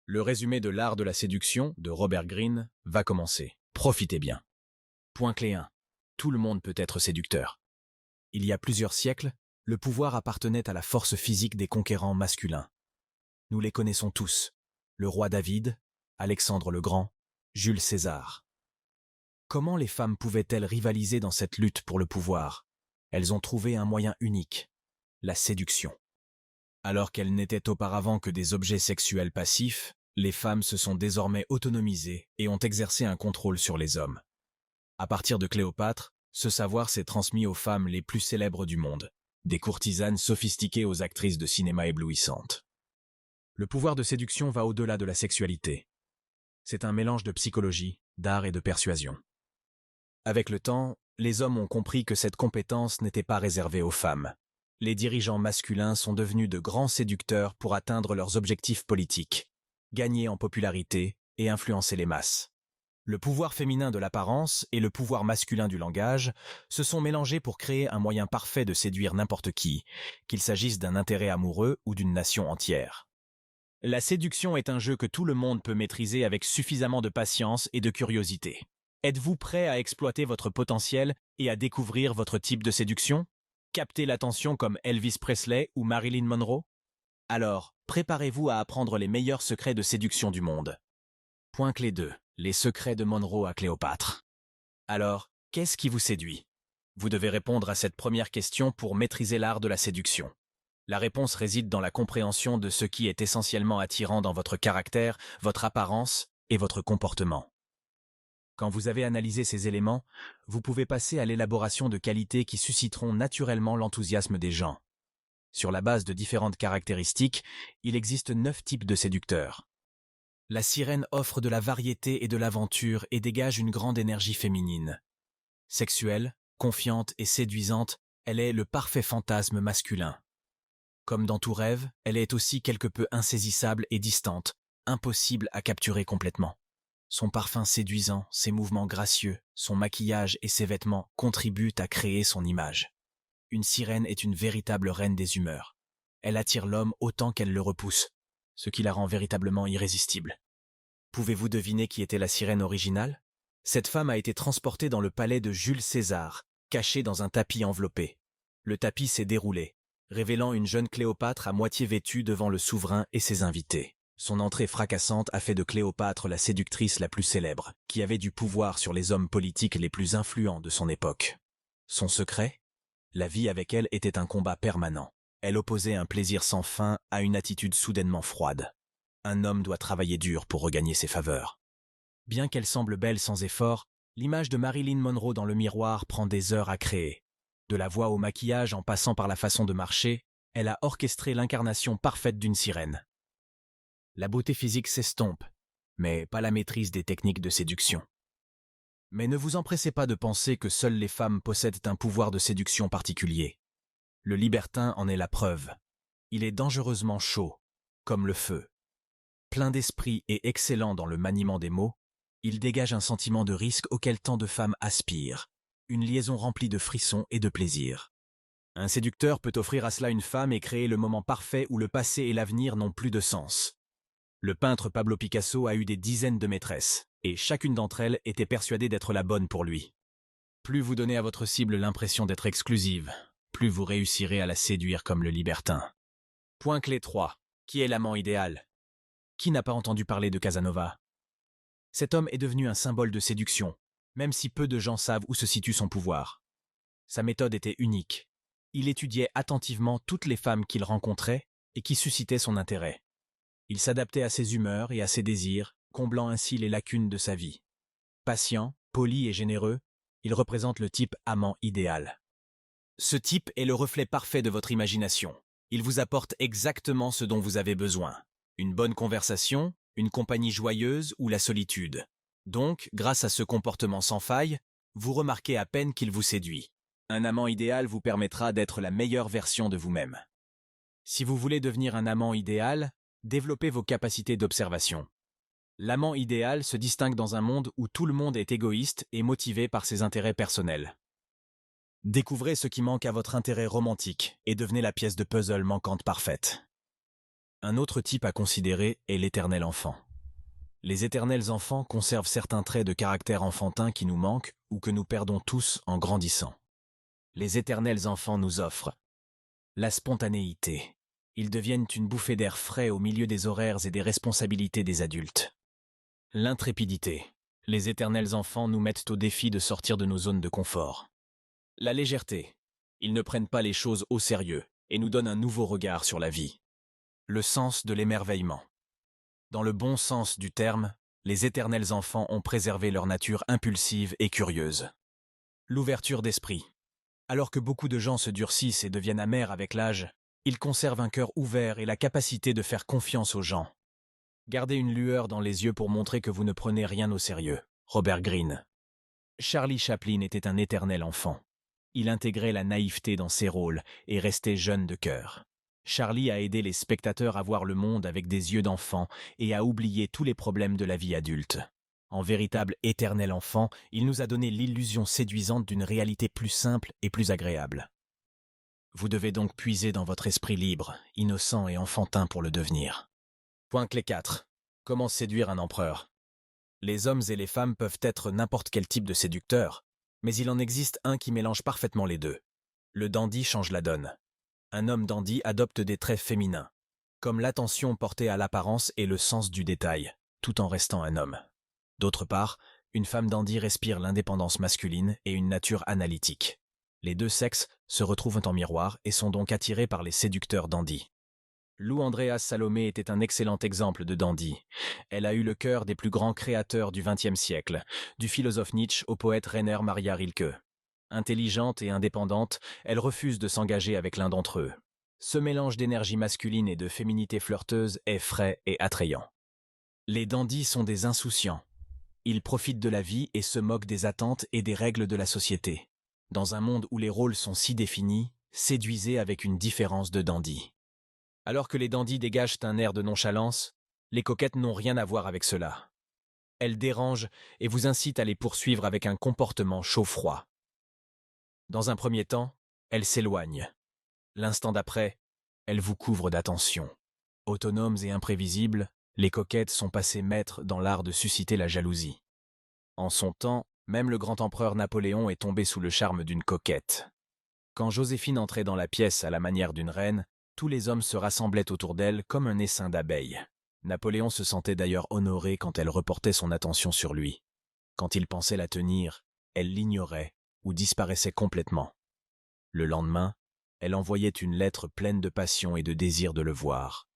Le résumé de l'art de la séduction de Robert Greene va commencer. Profitez bien. Point clé 1. Tout le monde peut être séducteur. Il y a plusieurs siècles, le pouvoir appartenait à la force physique des conquérants masculins. Nous les connaissons tous. Le roi David, Alexandre le Grand, Jules César. Comment les femmes pouvaient-elles rivaliser dans cette lutte pour le pouvoir? Elles ont trouvé un moyen unique, la séduction. Alors qu'elles n'étaient auparavant que des objets sexuels passifs, les femmes se sont désormais autonomisées et ont exercé un contrôle sur les hommes. À partir de Cléopâtre, ce savoir s'est transmis aux femmes les plus célèbres du monde, des courtisanes sophistiquées aux actrices de cinéma éblouissantes. Le pouvoir de séduction va au-delà de la sexualité. C'est un mélange de psychologie, d'art et de persuasion. Avec le temps, les hommes ont compris que cette compétence n'était pas réservée aux femmes. Les dirigeants masculins sont devenus de grands séducteurs pour atteindre leurs objectifs politiques, gagner en popularité et influencer les masses. Le pouvoir féminin de l'apparence et le pouvoir masculin du langage se sont mélangés pour créer un moyen parfait de séduire n'importe qui, qu'il s'agisse d'un intérêt amoureux ou d'une nation entière. La séduction est un jeu que tout le monde peut maîtriser avec suffisamment de patience et de curiosité. Êtes-vous prêt à exploiter votre potentiel et à découvrir votre type de séduction? Capter l'attention comme Elvis Presley ou Marilyn Monroe? Alors, préparez-vous à apprendre les meilleurs secrets de séduction du monde. Point clé 2. Les secrets de Monroe à Cléopâtre. Alors, qu'est-ce qui vous séduit? Vous devez répondre à cette première question pour maîtriser l'art de la séduction. La réponse réside dans la compréhension de ce qui est essentiellement attirant dans votre caractère, votre apparence et votre comportement. Quand vous avez analysé ces éléments, vous pouvez passer à l'élaboration de qualités qui susciteront naturellement l'enthousiasme des gens. Sur la base de différentes caractéristiques, il existe 9 types de séducteurs. La sirène offre de la variété et de l'aventure et dégage une grande énergie féminine. Sexuelle, confiante et séduisante, elle est le parfait fantasme masculin. Comme dans tout rêve, elle est aussi quelque peu insaisissable et distante, impossible à capturer complètement. Son parfum séduisant, ses mouvements gracieux, son maquillage et ses vêtements contribuent à créer son image. Une sirène est une véritable reine des humeurs. Elle attire l'homme autant qu'elle le repousse, ce qui la rend véritablement irrésistible. Pouvez-vous deviner qui était la sirène originale? Cette femme a été transportée dans le palais de Jules César, cachée dans un tapis enveloppé. Le tapis s'est déroulé, révélant une jeune Cléopâtre à moitié vêtue devant le souverain et ses invités. Son entrée fracassante a fait de Cléopâtre la séductrice la plus célèbre, qui avait du pouvoir sur les hommes politiques les plus influents de son époque. Son secret? La vie avec elle était un combat permanent. Elle opposait un plaisir sans fin à une attitude soudainement froide. Un homme doit travailler dur pour regagner ses faveurs. Bien qu'elle semble belle sans effort, l'image de Marilyn Monroe dans le miroir prend des heures à créer. De la voix au maquillage en passant par la façon de marcher, elle a orchestré l'incarnation parfaite d'une sirène. La beauté physique s'estompe, mais pas la maîtrise des techniques de séduction. Mais ne vous empressez pas de penser que seules les femmes possèdent un pouvoir de séduction particulier. Le libertin en est la preuve. Il est dangereusement chaud, comme le feu. Plein d'esprit et excellent dans le maniement des mots, il dégage un sentiment de risque auquel tant de femmes aspirent, une liaison remplie de frissons et de plaisir. Un séducteur peut offrir à cela une femme et créer le moment parfait où le passé et l'avenir n'ont plus de sens. Le peintre Pablo Picasso a eu des dizaines de maîtresses, et chacune d'entre elles était persuadée d'être la bonne pour lui. Plus vous donnez à votre cible l'impression d'être exclusive, plus vous réussirez à la séduire comme le libertin. Point clé 3. Qui est l'amant idéal? Qui n'a pas entendu parler de Casanova? Cet homme est devenu un symbole de séduction, même si peu de gens savent où se situe son pouvoir. Sa méthode était unique. Il étudiait attentivement toutes les femmes qu'il rencontrait et qui suscitaient son intérêt. Il s'adaptait à ses humeurs et à ses désirs, comblant ainsi les lacunes de sa vie. Patient, poli et généreux, il représente le type amant idéal. Ce type est le reflet parfait de votre imagination. Il vous apporte exactement ce dont vous avez besoin. Une bonne conversation, une compagnie joyeuse ou la solitude. Donc, grâce à ce comportement sans faille, vous remarquez à peine qu'il vous séduit. Un amant idéal vous permettra d'être la meilleure version de vous-même. Si vous voulez devenir un amant idéal, développez vos capacités d'observation. L'amant idéal se distingue dans un monde où tout le monde est égoïste et motivé par ses intérêts personnels. Découvrez ce qui manque à votre intérêt romantique et devenez la pièce de puzzle manquante parfaite. Un autre type à considérer est l'éternel enfant. Les éternels enfants conservent certains traits de caractère enfantin qui nous manquent ou que nous perdons tous en grandissant. Les éternels enfants nous offrent la spontanéité. Ils deviennent une bouffée d'air frais au milieu des horaires et des responsabilités des adultes. L'intrépidité. Les éternels enfants nous mettent au défi de sortir de nos zones de confort. La légèreté. Ils ne prennent pas les choses au sérieux et nous donnent un nouveau regard sur la vie. Le sens de l'émerveillement. Dans le bon sens du terme, les éternels enfants ont préservé leur nature impulsive et curieuse. L'ouverture d'esprit. Alors que beaucoup de gens se durcissent et deviennent amers avec l'âge, ils conservent un cœur ouvert et la capacité de faire confiance aux gens. Gardez une lueur dans les yeux pour montrer que vous ne prenez rien au sérieux. Robert Greene. Charlie Chaplin était un éternel enfant. Il intégrait la naïveté dans ses rôles et restait jeune de cœur. Charlie a aidé les spectateurs à voir le monde avec des yeux d'enfant et à oublier tous les problèmes de la vie adulte. En véritable éternel enfant, il nous a donné l'illusion séduisante d'une réalité plus simple et plus agréable. Vous devez donc puiser dans votre esprit libre, innocent et enfantin pour le devenir. Point clé 4. Comment séduire un empereur? Les hommes et les femmes peuvent être n'importe quel type de séducteur, mais il en existe un qui mélange parfaitement les deux. Le dandy change la donne. Un homme dandy adopte des traits féminins, comme l'attention portée à l'apparence et le sens du détail, tout en restant un homme. D'autre part, une femme dandy respire l'indépendance masculine et une nature analytique. Les deux sexes se retrouvent en miroir et sont donc attirés par les séducteurs dandy. Lou Andreas Salomé était un excellent exemple de dandy. Elle a eu le cœur des plus grands créateurs du XXe siècle, du philosophe Nietzsche au poète Rainer Maria Rilke. Intelligente et indépendante, elle refuse de s'engager avec l'un d'entre eux. Ce mélange d'énergie masculine et de féminité flirteuse est frais et attrayant. Les dandys sont des insouciants. Ils profitent de la vie et se moquent des attentes et des règles de la société. Dans un monde où les rôles sont si définis, séduisez avec une différence de dandy. Alors que les dandys dégagent un air de nonchalance, les coquettes n'ont rien à voir avec cela. Elles dérangent et vous incitent à les poursuivre avec un comportement chaud-froid. Dans un premier temps, elles s'éloignent. L'instant d'après, elles vous couvrent d'attention. Autonomes et imprévisibles, les coquettes sont passées maîtres dans l'art de susciter la jalousie. En son temps, même le grand empereur Napoléon est tombé sous le charme d'une coquette. Quand Joséphine entrait dans la pièce à la manière d'une reine, tous les hommes se rassemblaient autour d'elle comme un essaim d'abeilles. Napoléon se sentait d'ailleurs honoré quand elle reportait son attention sur lui. Quand il pensait la tenir, elle l'ignorait ou disparaissait complètement. Le lendemain, elle envoyait une lettre pleine de passion et de désir de le voir.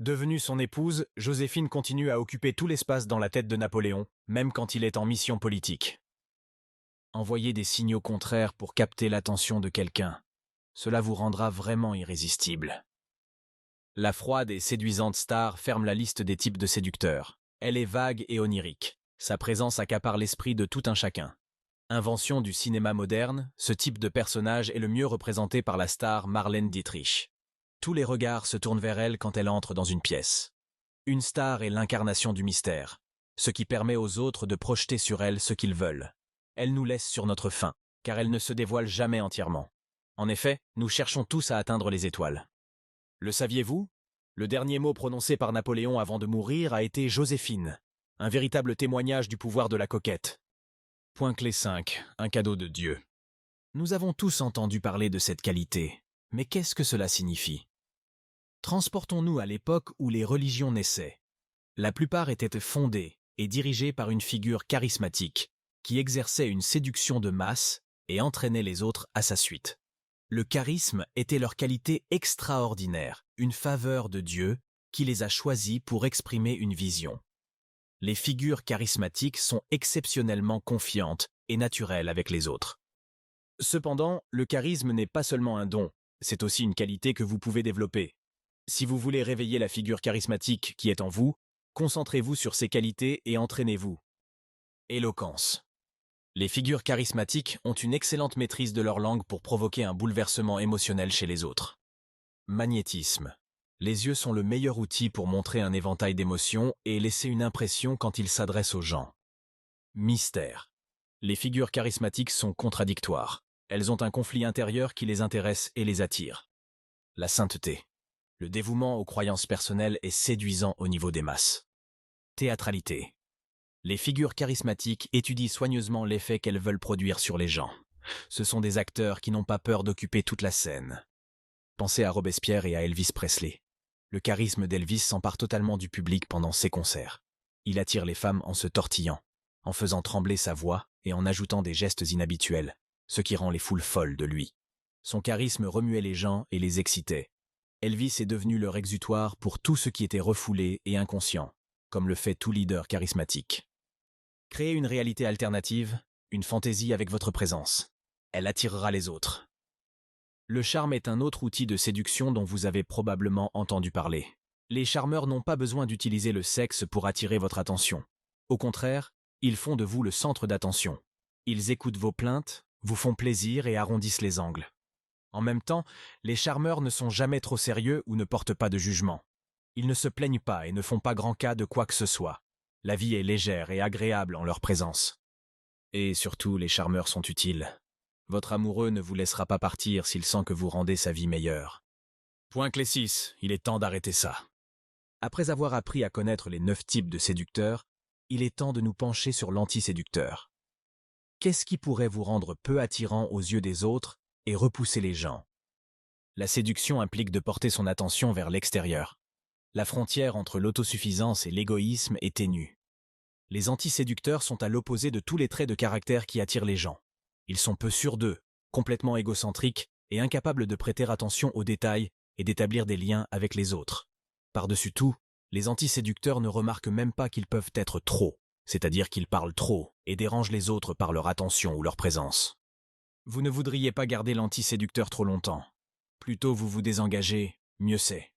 Devenue son épouse, Joséphine continue à occuper tout l'espace dans la tête de Napoléon, même quand il est en mission politique. Envoyez des signaux contraires pour capter l'attention de quelqu'un. Cela vous rendra vraiment irrésistible. La froide et séduisante star ferme la liste des types de séducteurs. Elle est vague et onirique. Sa présence accapare l'esprit de tout un chacun. Invention du cinéma moderne, ce type de personnage est le mieux représenté par la star Marlène Dietrich. Tous les regards se tournent vers elle quand elle entre dans une pièce. Une star est l'incarnation du mystère, ce qui permet aux autres de projeter sur elle ce qu'ils veulent. Elle nous laisse sur notre faim, car elle ne se dévoile jamais entièrement. En effet, nous cherchons tous à atteindre les étoiles. Le saviez-vous? Le dernier mot prononcé par Napoléon avant de mourir a été Joséphine, un véritable témoignage du pouvoir de la coquette. Point clé 5, un cadeau de Dieu. Nous avons tous entendu parler de cette qualité, mais qu'est-ce que cela signifie? Transportons-nous à l'époque où les religions naissaient. La plupart étaient fondées et dirigées par une figure charismatique, qui exerçait une séduction de masse et entraînait les autres à sa suite. Le charisme était leur qualité extraordinaire, une faveur de Dieu qui les a choisis pour exprimer une vision. Les figures charismatiques sont exceptionnellement confiantes et naturelles avec les autres. Cependant, le charisme n'est pas seulement un don, c'est aussi une qualité que vous pouvez développer. Si vous voulez réveiller la figure charismatique qui est en vous, concentrez-vous sur ces qualités et entraînez-vous. Éloquence. Les figures charismatiques ont une excellente maîtrise de leur langue pour provoquer un bouleversement émotionnel chez les autres. Magnétisme. Les yeux sont le meilleur outil pour montrer un éventail d'émotions et laisser une impression quand ils s'adressent aux gens. Mystère. Les figures charismatiques sont contradictoires. Elles ont un conflit intérieur qui les intéresse et les attire. La sainteté. Le dévouement aux croyances personnelles est séduisant au niveau des masses. Théâtralité. Les figures charismatiques étudient soigneusement l'effet qu'elles veulent produire sur les gens. Ce sont des acteurs qui n'ont pas peur d'occuper toute la scène. Pensez à Robespierre et à Elvis Presley. Le charisme d'Elvis s'empare totalement du public pendant ses concerts. Il attire les femmes en se tortillant, en faisant trembler sa voix et en ajoutant des gestes inhabituels, ce qui rend les foules folles de lui. Son charisme remuait les gens et les excitait. Elvis est devenu leur exutoire pour tout ce qui était refoulé et inconscient, comme le fait tout leader charismatique. Créez une réalité alternative, une fantaisie avec votre présence. Elle attirera les autres. Le charme est un autre outil de séduction dont vous avez probablement entendu parler. Les charmeurs n'ont pas besoin d'utiliser le sexe pour attirer votre attention. Au contraire, ils font de vous le centre d'attention. Ils écoutent vos plaintes, vous font plaisir et arrondissent les angles. En même temps, les charmeurs ne sont jamais trop sérieux ou ne portent pas de jugement. Ils ne se plaignent pas et ne font pas grand cas de quoi que ce soit. La vie est légère et agréable en leur présence. Et surtout, les charmeurs sont utiles. Votre amoureux ne vous laissera pas partir s'il sent que vous rendez sa vie meilleure. Point clé 6, il est temps d'arrêter ça. Après avoir appris à connaître les 9 types de séducteurs, il est temps de nous pencher sur l'anti-séducteur. Qu'est-ce qui pourrait vous rendre peu attirant aux yeux des autres et repousser les gens? La séduction implique de porter son attention vers l'extérieur. La frontière entre l'autosuffisance et l'égoïsme est ténue. Les anti-séducteurs sont à l'opposé de tous les traits de caractère qui attirent les gens. Ils sont peu sûrs d'eux, complètement égocentriques et incapables de prêter attention aux détails et d'établir des liens avec les autres. Par-dessus tout, les anti-séducteurs ne remarquent même pas qu'ils peuvent être trop, c'est-à-dire qu'ils parlent trop et dérangent les autres par leur attention ou leur présence. Vous ne voudriez pas garder l'anti-séducteur trop longtemps. Plus tôt vous vous désengagez, mieux c'est.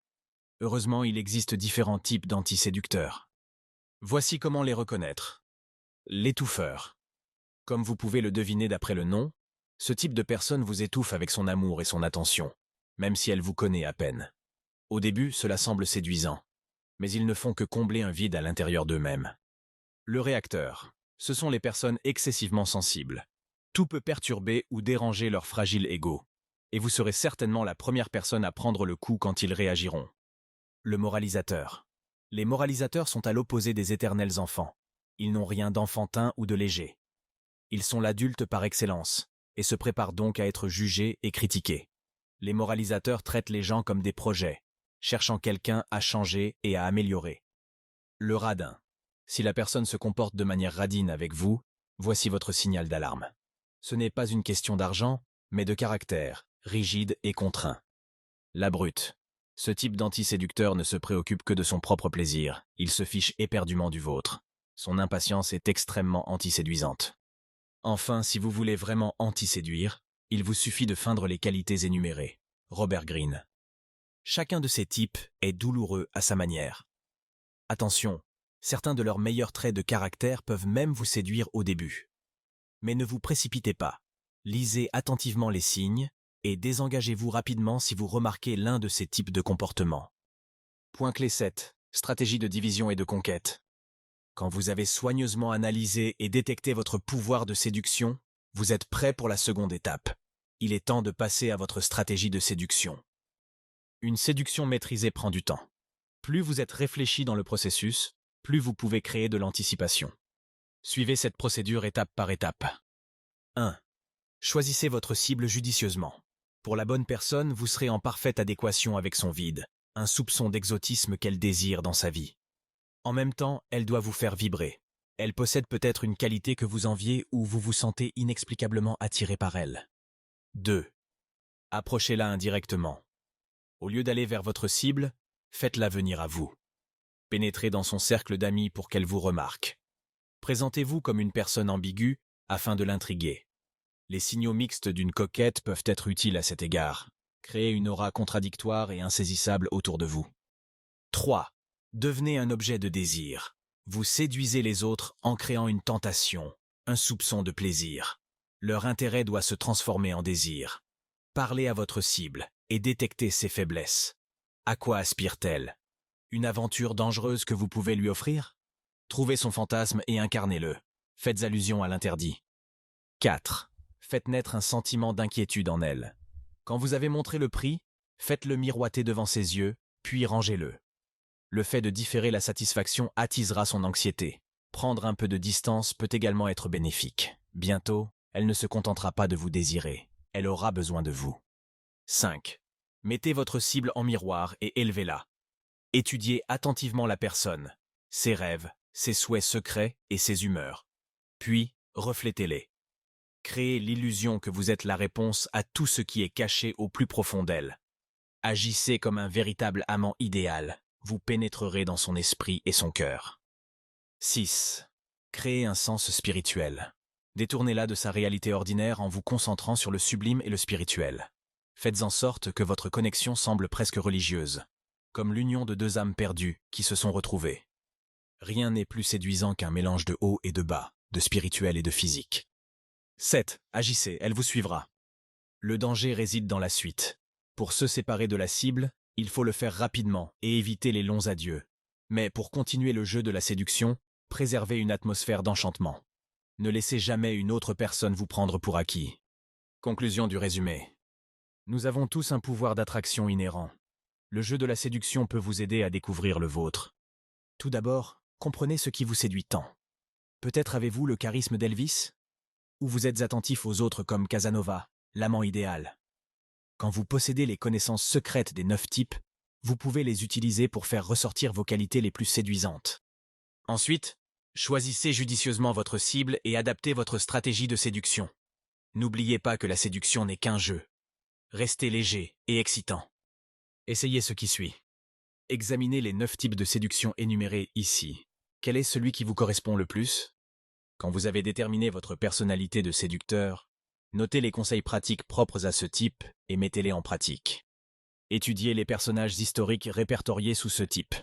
Heureusement, il existe différents types d'anti-séducteurs. Voici comment les reconnaître. L'étouffeur. Comme vous pouvez le deviner d'après le nom, ce type de personne vous étouffe avec son amour et son attention, même si elle vous connaît à peine. Au début, cela semble séduisant, mais ils ne font que combler un vide à l'intérieur d'eux-mêmes. Le réacteur. Ce sont les personnes excessivement sensibles. Tout peut perturber ou déranger leur fragile ego, et vous serez certainement la première personne à prendre le coup quand ils réagiront. Le moralisateur. Les moralisateurs sont à l'opposé des éternels enfants. Ils n'ont rien d'enfantin ou de léger. Ils sont l'adulte par excellence, et se préparent donc à être jugés et critiqués. Les moralisateurs traitent les gens comme des projets, cherchant quelqu'un à changer et à améliorer. Le radin. Si la personne se comporte de manière radine avec vous, voici votre signal d'alarme. Ce n'est pas une question d'argent, mais de caractère, rigide et contraint. La brute. Ce type d'anti-séducteur ne se préoccupe que de son propre plaisir, il se fiche éperdument du vôtre. Son impatience est extrêmement anti-séduisante. Enfin, si vous voulez vraiment anti-séduire, il vous suffit de feindre les qualités énumérées. Robert Greene. Chacun de ces types est douloureux à sa manière. Attention, certains de leurs meilleurs traits de caractère peuvent même vous séduire au début. Mais ne vous précipitez pas. Lisez attentivement les signes et désengagez-vous rapidement si vous remarquez l'un de ces types de comportements. Point clé 7. Stratégie de division et de conquête. Quand vous avez soigneusement analysé et détecté votre pouvoir de séduction, vous êtes prêt pour la seconde étape. Il est temps de passer à votre stratégie de séduction. Une séduction maîtrisée prend du temps. Plus vous êtes réfléchi dans le processus, plus vous pouvez créer de l'anticipation. Suivez cette procédure étape par étape. 1. Choisissez votre cible judicieusement. Pour la bonne personne, vous serez en parfaite adéquation avec son vide, un soupçon d'exotisme qu'elle désire dans sa vie. En même temps, elle doit vous faire vibrer. Elle possède peut-être une qualité que vous enviez ou vous vous sentez inexplicablement attiré par elle. 2. Approchez-la indirectement. Au lieu d'aller vers votre cible, faites-la venir à vous. Pénétrez dans son cercle d'amis pour qu'elle vous remarque. Présentez-vous comme une personne ambiguë afin de l'intriguer. Les signaux mixtes d'une coquette peuvent être utiles à cet égard. Créez une aura contradictoire et insaisissable autour de vous. 3. Devenez un objet de désir. Vous séduisez les autres en créant une tentation, un soupçon de plaisir. Leur intérêt doit se transformer en désir. Parlez à votre cible et détectez ses faiblesses. À quoi aspire-t-elle? Une aventure dangereuse que vous pouvez lui offrir? Trouvez son fantasme et incarnez-le. Faites allusion à l'interdit. 4. Faites naître un sentiment d'inquiétude en elle. Quand vous avez montré le prix, faites-le miroiter devant ses yeux puis rangez-le. Le fait de différer la satisfaction attisera son anxiété. Prendre un peu de distance peut également être bénéfique. Bientôt, elle ne se contentera pas de vous désirer. Elle aura besoin de vous. 5. Mettez votre cible en miroir et élevez-la. Étudiez attentivement la personne, ses rêves, ses souhaits secrets et ses humeurs. Puis, reflétez-les. Créez l'illusion que vous êtes la réponse à tout ce qui est caché au plus profond d'elle. Agissez comme un véritable amant idéal. Vous pénétrerez dans son esprit et son cœur. 6. Créez un sens spirituel. Détournez-la de sa réalité ordinaire en vous concentrant sur le sublime et le spirituel. Faites en sorte que votre connexion semble presque religieuse, comme l'union de deux âmes perdues qui se sont retrouvées. Rien n'est plus séduisant qu'un mélange de haut et de bas, de spirituel et de physique. 7. Agissez, elle vous suivra. Le danger réside dans la suite. Pour se séparer de la cible, il faut le faire rapidement et éviter les longs adieux. Mais pour continuer le jeu de la séduction, préservez une atmosphère d'enchantement. Ne laissez jamais une autre personne vous prendre pour acquis. Conclusion du résumé. Nous avons tous un pouvoir d'attraction inhérent. Le jeu de la séduction peut vous aider à découvrir le vôtre. Tout d'abord, comprenez ce qui vous séduit tant. Peut-être avez-vous le charisme d'Elvis? Ou vous êtes attentif aux autres comme Casanova, l'amant idéal? Quand vous possédez les connaissances secrètes des 9 types, vous pouvez les utiliser pour faire ressortir vos qualités les plus séduisantes. Ensuite, choisissez judicieusement votre cible et adaptez votre stratégie de séduction. N'oubliez pas que la séduction n'est qu'un jeu. Restez léger et excitant. Essayez ce qui suit. Examinez les 9 types de séduction énumérés ici. Quel est celui qui vous correspond le plus? Quand vous avez déterminé votre personnalité de séducteur, notez les conseils pratiques propres à ce type et mettez-les en pratique. Étudiez les personnages historiques répertoriés sous ce type.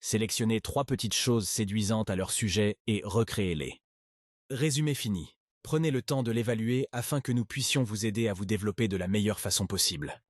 Sélectionnez 3 petites choses séduisantes à leur sujet et recréez-les. Résumé fini. Prenez le temps de l'évaluer afin que nous puissions vous aider à vous développer de la meilleure façon possible.